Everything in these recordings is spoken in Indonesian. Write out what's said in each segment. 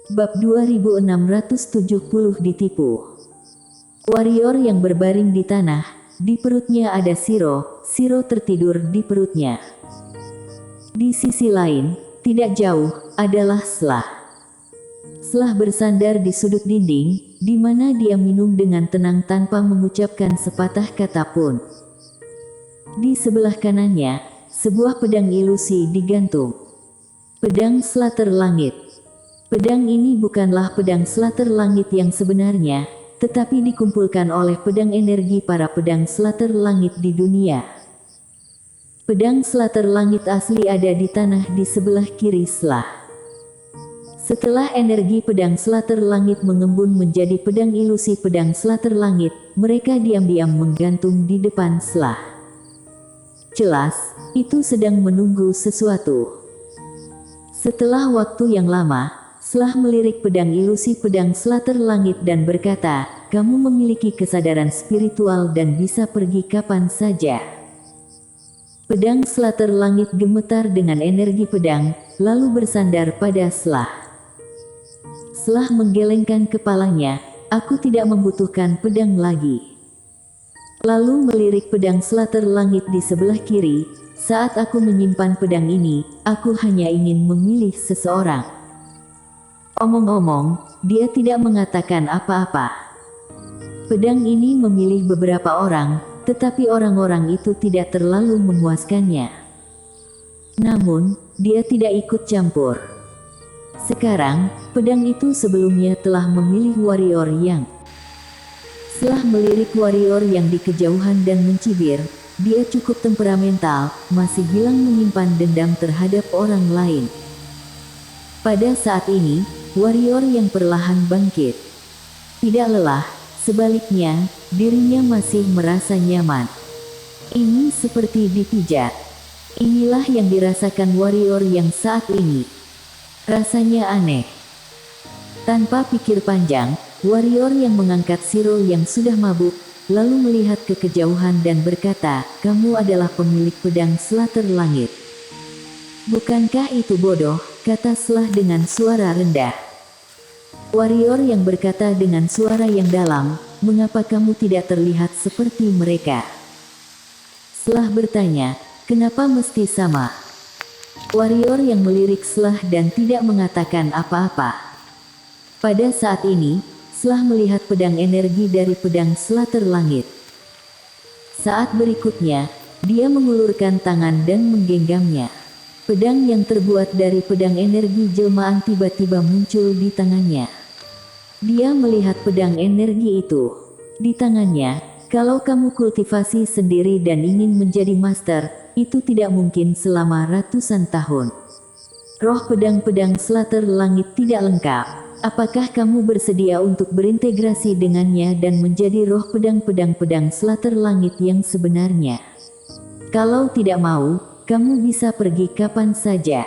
Bab 2670 ditipu. Warrior yang berbaring di tanah, di perutnya ada Shiro tertidur di perutnya. Di sisi lain, tidak jauh, adalah Selah. Selah bersandar di sudut dinding, di mana dia minum dengan tenang tanpa mengucapkan sepatah kata pun. Di sebelah kanannya, sebuah pedang ilusi digantung. Pedang Slater Langit. Pedang ini bukanlah pedang Slater Langit yang sebenarnya, tetapi dikumpulkan oleh pedang energi para pedang Slater Langit di dunia. Pedang Slater Langit asli ada di tanah di sebelah kiri Selah. Setelah energi pedang Slater Langit mengembun menjadi pedang ilusi pedang Slater Langit, mereka diam-diam menggantung di depan Selah. Jelas, itu sedang menunggu sesuatu. Setelah waktu yang lama, Selah melirik pedang ilusi pedang Slater Langit dan berkata, "Kamu memiliki kesadaran spiritual dan bisa pergi kapan saja." Pedang Slater Langit gemetar dengan energi pedang, lalu bersandar pada Selah. Selah menggelengkan kepalanya, "Aku tidak membutuhkan pedang lagi." Lalu melirik pedang Slater Langit di sebelah kiri. "Saat aku menyimpan pedang ini, aku hanya ingin memilih seseorang." Omong-omong, dia tidak mengatakan apa-apa. Pedang ini memilih beberapa orang, tetapi orang-orang itu tidak terlalu memuaskannya. Namun, dia tidak ikut campur. Sekarang, pedang itu sebelumnya telah memilih warrior yang. Setelah melirik warrior yang di kejauhan dan mencibir, dia cukup temperamental, masih bilang menyimpan dendam terhadap orang lain. Pada saat ini, warrior yang perlahan bangkit. Tidak lelah, sebaliknya, dirinya masih merasa nyaman. Ini seperti dipijat. Inilah yang dirasakan warrior yang saat ini. Rasanya aneh. Tanpa pikir panjang, warrior yang mengangkat Shiro yang sudah mabuk, lalu melihat ke kejauhan dan berkata, "Kamu adalah pemilik pedang Slater Langit." "Bukankah itu bodoh?" kata Selah dengan suara rendah. Warrior yang berkata dengan suara yang dalam, "Mengapa kamu tidak terlihat seperti mereka?" Selah bertanya, "Kenapa mesti sama?" Warrior yang melirik Selah dan tidak mengatakan apa-apa. Pada saat ini, Selah melihat pedang energi dari pedang Slater Langit. Saat berikutnya, dia mengulurkan tangan dan menggenggamnya. Pedang yang terbuat dari pedang energi jelmaan tiba-tiba muncul di tangannya. Dia melihat pedang energi itu. Di tangannya, kalau kamu kultivasi sendiri dan ingin menjadi master, itu tidak mungkin selama ratusan tahun. Roh pedang-pedang Slater Langit tidak lengkap. Apakah kamu bersedia untuk berintegrasi dengannya dan menjadi roh pedang-pedang Slater Langit yang sebenarnya? Kalau tidak mau, kamu bisa pergi kapan saja.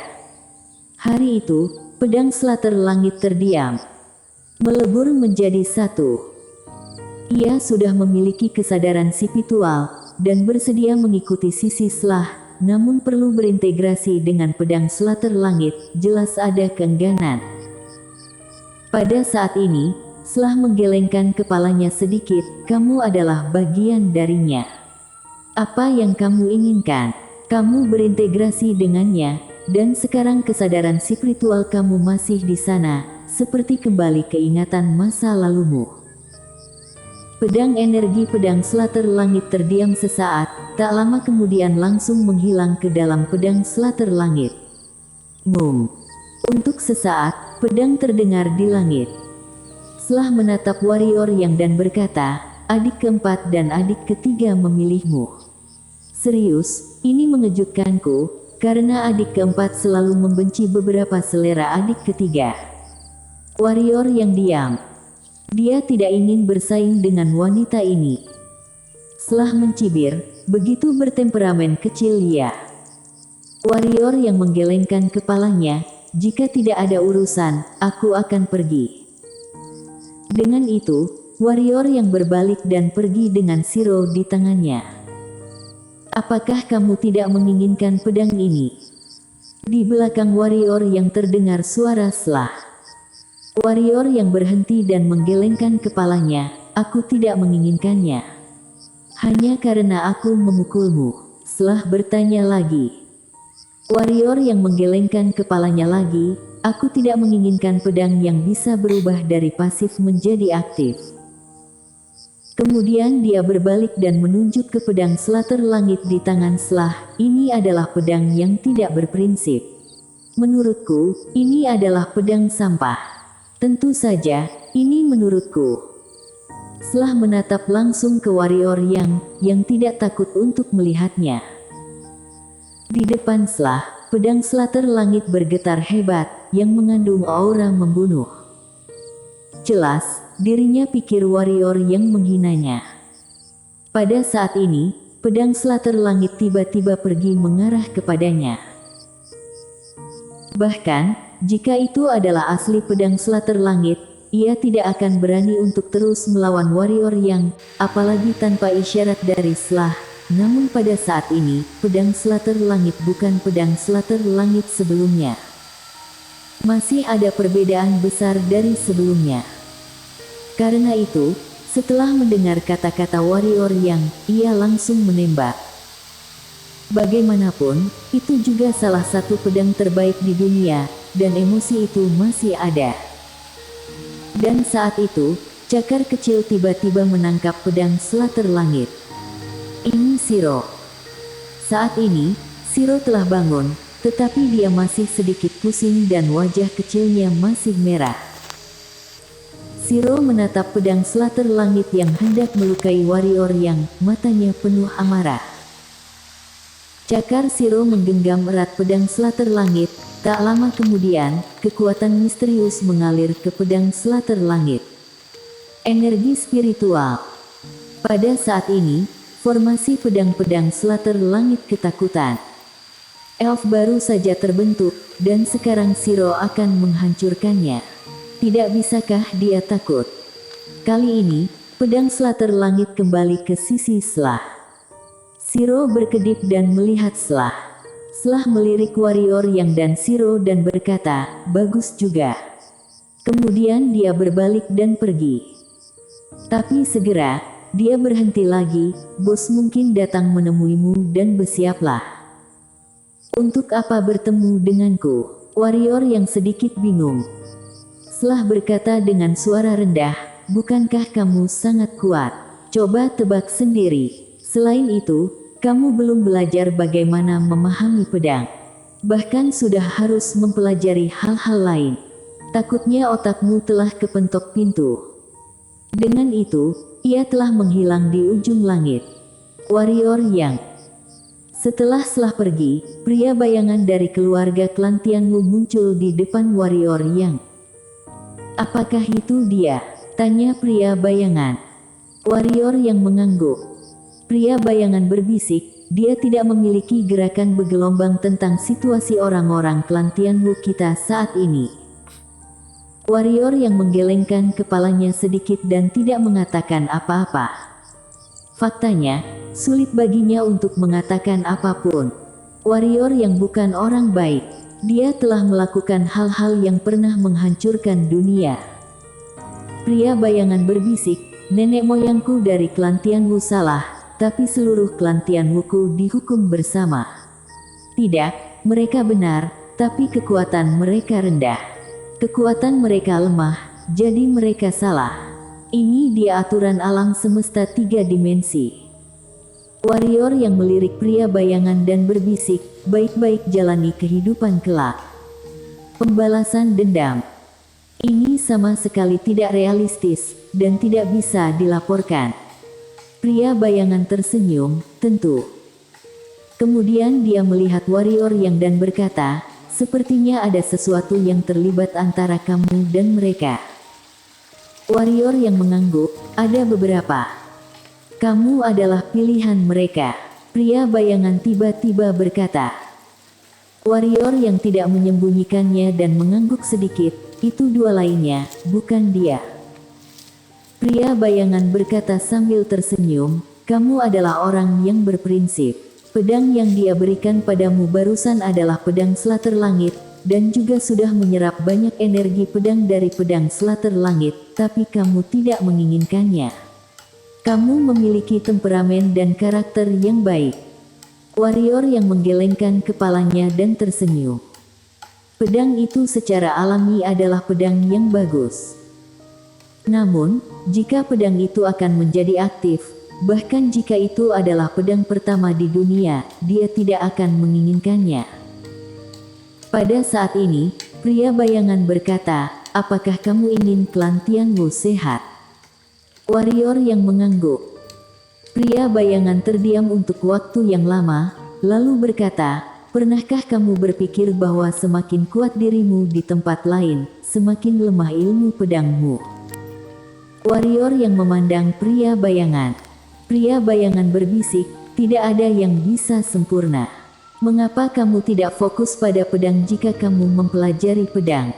Hari itu, pedang Slater Langit terdiam. Melebur menjadi satu. Ia sudah memiliki kesadaran spiritual, dan bersedia mengikuti sisi Selah, namun perlu berintegrasi dengan pedang Slater Langit, jelas ada keengganan. Pada saat ini, Selah menggelengkan kepalanya sedikit, "Kamu adalah bagian darinya. Apa yang kamu inginkan? Kamu berintegrasi dengannya, dan sekarang kesadaran spiritual kamu masih di sana, seperti kembali keingatan masa lalumu." Pedang energi pedang Slater Langit terdiam sesaat, tak lama kemudian langsung menghilang ke dalam pedang Slater Langit. Mum. Untuk sesaat, pedang terdengar di langit. Selah menatap warrior yang dan berkata, "Adik keempat dan adik ketiga memilihmu." Serius, ini mengejutkanku, karena adik keempat selalu membenci beberapa selera adik ketiga. Warrior yang diam. Dia tidak ingin bersaing dengan wanita ini. Selah mencibir, "Begitu bertemperamen kecil ya." Warrior yang menggelengkan kepalanya, "Jika tidak ada urusan, aku akan pergi." Dengan itu, warrior yang berbalik dan pergi dengan Shiro di tangannya. "Apakah kamu tidak menginginkan pedang ini?" Di belakang warrior yang terdengar suara Selah. Warrior yang berhenti dan menggelengkan kepalanya, aku tidak menginginkannya. Hanya karena aku memukulmu. Setelah bertanya lagi. Warrior yang menggelengkan kepalanya lagi, aku tidak menginginkan pedang yang bisa berubah dari pasif menjadi aktif. Kemudian dia berbalik dan menunjuk ke pedang Slater langit di tangan Selah. Ini adalah pedang yang tidak berprinsip. Menurutku, ini adalah pedang sampah. Tentu saja, ini menurutku. Selah menatap langsung ke warrior yang tidak takut untuk melihatnya. Di depan Selah, pedang Slater langit bergetar hebat, yang mengandung aura membunuh. Jelas, dirinya pikir warrior yang menghinanya. Pada saat ini, pedang Slater langit tiba-tiba pergi mengarah kepadanya. Bahkan, jika itu adalah asli pedang Slater langit, ia tidak akan berani untuk terus melawan warrior apalagi tanpa isyarat dari Selah. Namun pada saat ini, pedang Slater langit bukan pedang Slater langit sebelumnya. Masih ada perbedaan besar dari sebelumnya. Karena itu, setelah mendengar kata-kata warrior ia langsung menembak. Bagaimanapun, itu juga salah satu pedang terbaik di dunia, dan emosi itu masih ada. Dan saat itu, cakar kecil tiba-tiba menangkap pedang Slater langit. Ini Shiro. Saat ini, Shiro telah bangun, tetapi dia masih sedikit pusing dan wajah kecilnya masih merah. Shiro menatap pedang Slater langit yang hendak melukai warrior matanya penuh amarah. Cakar Shiro menggenggam erat pedang Slater langit. Tak lama kemudian, kekuatan misterius mengalir ke pedang Slater langit. Energi spiritual. Pada saat ini, formasi pedang-pedang Slater langit ketakutan. Elf baru saja terbentuk, dan sekarang Shiro akan menghancurkannya. Tidak bisakah dia takut? Kali ini, pedang Slater langit kembali ke sisi Selah. Shiro berkedip dan melihat Selah. Selah melirik warrior dan Shiro dan berkata, bagus juga. Kemudian dia berbalik dan pergi. Tapi segera, dia berhenti lagi, bos mungkin datang menemuimu dan bersiaplah. Untuk apa bertemu denganku? Warrior yang sedikit bingung. Selah berkata dengan suara rendah, bukankah kamu sangat kuat? Coba tebak sendiri. Selain itu, kamu belum belajar bagaimana memahami pedang. Bahkan sudah harus mempelajari hal-hal lain. Takutnya otakmu telah kepentok pintu. Dengan itu, ia telah menghilang di ujung langit. Warrior Setelah Selah pergi, pria bayangan dari keluarga klan Tianwu muncul di depan warrior Apakah itu dia? Tanya pria bayangan. Warrior mengangguk. Pria bayangan berbisik, dia tidak memiliki gerakan bergelombang tentang situasi orang-orang klan Tianwu kita saat ini. Warrior menggelengkan kepalanya sedikit dan tidak mengatakan apa-apa. Faktanya, sulit baginya untuk mengatakan apapun. Warrior bukan orang baik. Dia telah melakukan hal-hal yang pernah menghancurkan dunia. Pria bayangan berbisik, nenek moyangku dari klan Tianwu salah, tapi seluruh klan Tianwuku dihukum bersama. Tidak, mereka benar, tapi kekuatan mereka rendah. Kekuatan mereka lemah, jadi mereka salah. Ini dia aturan alam semesta 3 dimensi. Warrior melirik pria bayangan dan berbisik, baik-baik jalani kehidupan kelak. Pembalasan dendam. Ini sama sekali tidak realistis, dan tidak bisa dilaporkan. Pria bayangan tersenyum, tentu. Kemudian dia melihat warrior dan berkata, sepertinya ada sesuatu yang terlibat antara kamu dan mereka. Warrior mengangguk, ada beberapa. Kamu adalah pilihan mereka. Pria bayangan tiba-tiba berkata. Warrior tidak menyembunyikannya dan mengangguk sedikit, itu 2 lainnya, bukan dia. Pria bayangan berkata sambil tersenyum, kamu adalah orang yang berprinsip. Pedang yang dia berikan padamu barusan adalah pedang Slater langit, dan juga sudah menyerap banyak energi pedang dari pedang Slater Langit, tapi kamu tidak menginginkannya. Kamu memiliki temperamen dan karakter yang baik. Warrior yang menggelengkan kepalanya dan tersenyum. Pedang itu secara alami adalah pedang yang bagus. Namun, jika pedang itu akan menjadi aktif, bahkan jika itu adalah pedang pertama di dunia, dia tidak akan menginginkannya. Pada saat ini, pria bayangan berkata, "Apakah kamu ingin klan Tianwu sehat?" Warrior yang mengangguk. Pria bayangan terdiam untuk waktu yang lama, lalu berkata, "Pernahkah kamu berpikir bahwa semakin kuat dirimu di tempat lain, semakin lemah ilmu pedangmu?" Warrior yang memandang pria bayangan. Pria bayangan berbisik, "Tidak ada yang bisa sempurna. Mengapa kamu tidak fokus pada pedang jika kamu mempelajari pedang?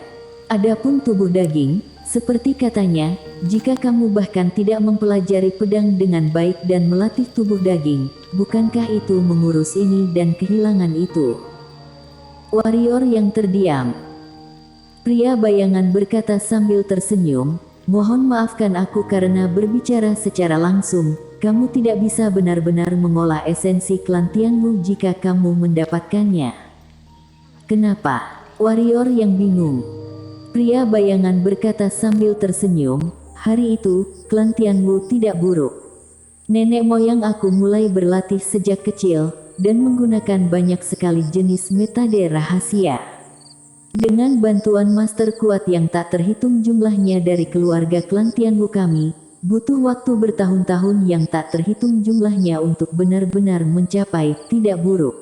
Adapun tubuh daging, seperti katanya, jika kamu bahkan tidak mempelajari pedang dengan baik dan melatih tubuh daging, bukankah itu mengurus ini dan kehilangan itu?" Warrior yang terdiam. Pria bayangan berkata sambil tersenyum, "Mohon maafkan aku karena berbicara secara langsung, kamu tidak bisa benar-benar mengolah esensi klan Tianwu jika kamu mendapatkannya." "Kenapa?" Warrior yang bingung. Pria bayangan berkata sambil tersenyum, "Hari itu, klan Tianwu tidak buruk. Nenek moyang aku mulai berlatih sejak kecil, dan menggunakan banyak sekali jenis metode rahasia. Dengan bantuan master kuat yang tak terhitung jumlahnya dari keluarga klan Tianwu kami, butuh waktu bertahun-tahun yang tak terhitung jumlahnya untuk benar-benar mencapai tidak buruk.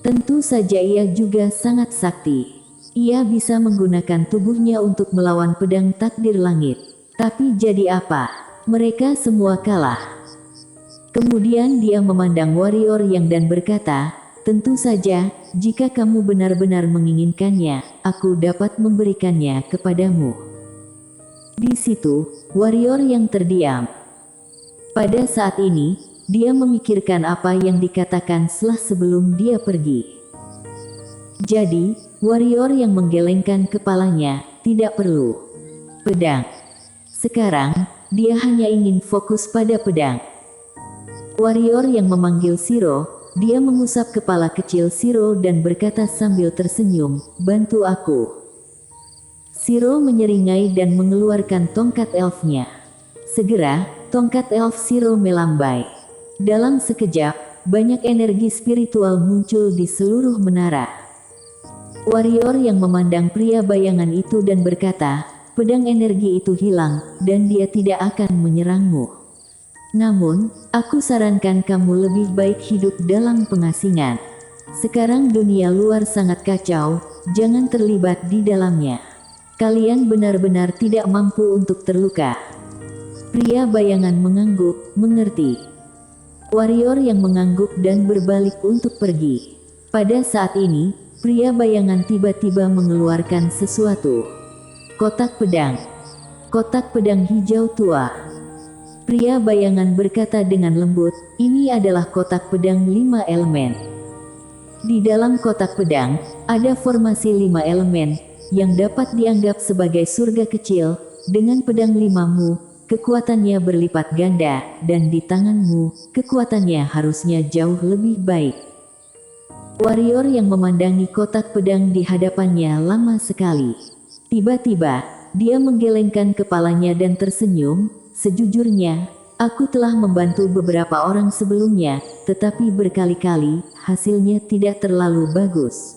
Tentu saja ia juga sangat sakti. Ia bisa menggunakan tubuhnya untuk melawan pedang takdir langit. Tapi jadi apa? Mereka semua kalah." Kemudian dia memandang warrior yang dan berkata, "Tentu saja, jika kamu benar-benar menginginkannya, aku dapat memberikannya kepadamu." Di situ, warrior yang terdiam. Pada saat ini, dia memikirkan apa yang dikatakan setelah sebelum dia pergi. Jadi, warrior yang menggelengkan kepalanya, tidak perlu pedang. Sekarang, dia hanya ingin fokus pada pedang. Warrior yang memanggil Shiro, dia mengusap kepala kecil Shiro dan berkata sambil tersenyum, "Bantu aku." Shiro menyeringai dan mengeluarkan tongkat elfnya. Segera, tongkat elf Shiro melambai. Dalam sekejap, banyak energi spiritual muncul di seluruh menara. Warrior yang memandang pria bayangan itu dan berkata, "Pedang energi itu hilang, dan dia tidak akan menyerangmu. Namun, aku sarankan kamu lebih baik hidup dalam pengasingan. Sekarang dunia luar sangat kacau, jangan terlibat di dalamnya. Kalian benar-benar tidak mampu untuk terluka." Pria bayangan mengangguk, mengerti. Warrior yang mengangguk dan berbalik untuk pergi. Pada saat ini, pria bayangan tiba-tiba mengeluarkan sesuatu. Kotak pedang. Kotak pedang hijau tua. Pria bayangan berkata dengan lembut, "Ini adalah kotak pedang 5 elemen. Di dalam kotak pedang, ada formasi 5 elemen, yang dapat dianggap sebagai surga kecil. Dengan pedang 5-mu, kekuatannya berlipat ganda, dan di tanganmu, kekuatannya harusnya jauh lebih baik." Warrior yang memandangi kotak pedang di hadapannya lama sekali. Tiba-tiba, dia menggelengkan kepalanya dan tersenyum, "Sejujurnya, aku telah membantu beberapa orang sebelumnya, tetapi berkali-kali, hasilnya tidak terlalu bagus."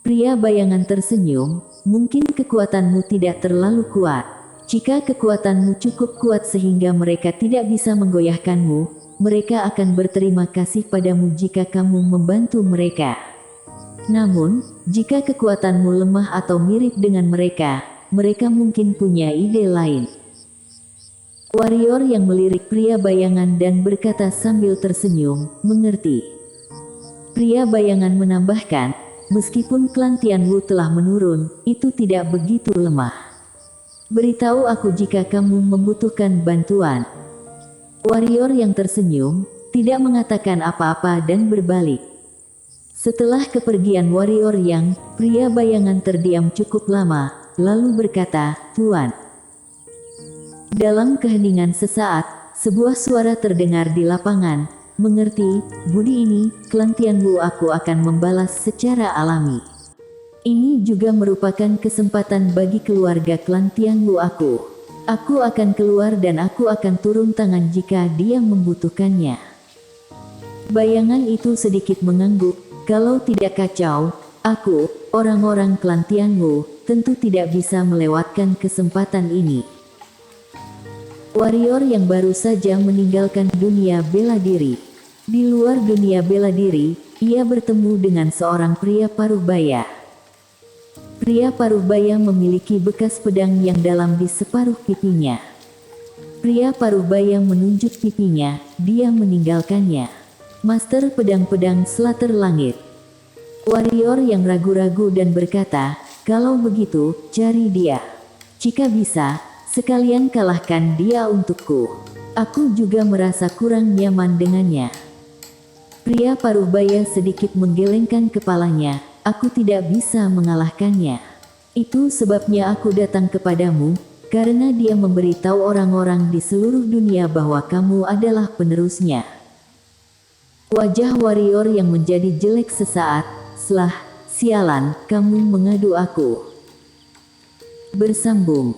Pria bayangan tersenyum, "Mungkin kekuatanmu tidak terlalu kuat. Jika kekuatanmu cukup kuat sehingga mereka tidak bisa menggoyahkanmu, mereka akan berterima kasih padamu jika kamu membantu mereka. Namun, jika kekuatanmu lemah atau mirip dengan mereka, mereka mungkin punya ide lain." Warrior yang melirik pria bayangan dan berkata sambil tersenyum, "Mengerti." Pria bayangan menambahkan, "Meskipun klan Tianwu telah menurun, itu tidak begitu lemah. Beritahu aku jika kamu membutuhkan bantuan." Warrior yang tersenyum, tidak mengatakan apa-apa dan berbalik. Setelah kepergian warrior yang, pria bayangan terdiam cukup lama, lalu berkata, "Tuan." Dalam keheningan sesaat, sebuah suara terdengar di lapangan, "Mengerti, budi ini, klan Tianwu aku akan membalas secara alami. Ini juga merupakan kesempatan bagi keluarga klan Tianwu aku. Aku akan keluar dan aku akan turun tangan jika dia membutuhkannya." Bayangan itu sedikit mengangguk. "Kalau tidak kacau, aku, orang-orang klan Tianwu, tentu tidak bisa melewatkan kesempatan ini." Warrior yang baru saja meninggalkan dunia bela diri. Di luar dunia bela diri, ia bertemu dengan seorang pria paruh baya. Pria paruh baya memiliki bekas pedang yang dalam di separuh pipinya. Pria paruh baya menunjuk pipinya, dia meninggalkannya. Master pedang-pedang Slater Langit. Warrior yang ragu-ragu dan berkata, "Kalau begitu, cari dia. Jika bisa, sekalian kalahkan dia untukku. Aku juga merasa kurang nyaman dengannya." Pria paruh baya sedikit menggelengkan kepalanya, "Aku tidak bisa mengalahkannya. Itu sebabnya aku datang kepadamu, karena dia memberitahu orang-orang di seluruh dunia bahwa kamu adalah penerusnya." Wajah warrior yang menjadi jelek sesaat, "Sialan, kamu mengadu aku." Bersambung.